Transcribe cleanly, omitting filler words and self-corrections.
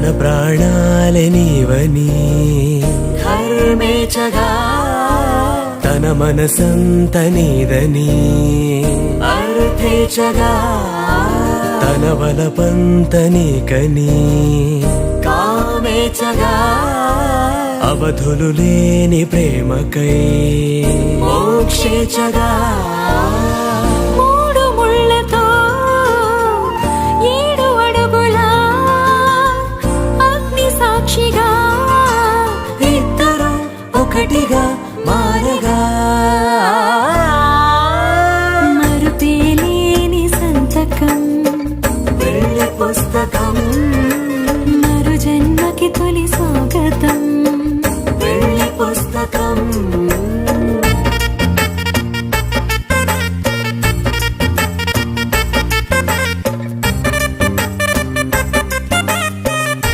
తన ప్రాణాలే నీవని ధర్మేచగా తన మనసంత నీదని అర్థేచగా తన వలపంత నీకని కామేచగా అవధులు లేని ప్రేమకై మోక్షేచగా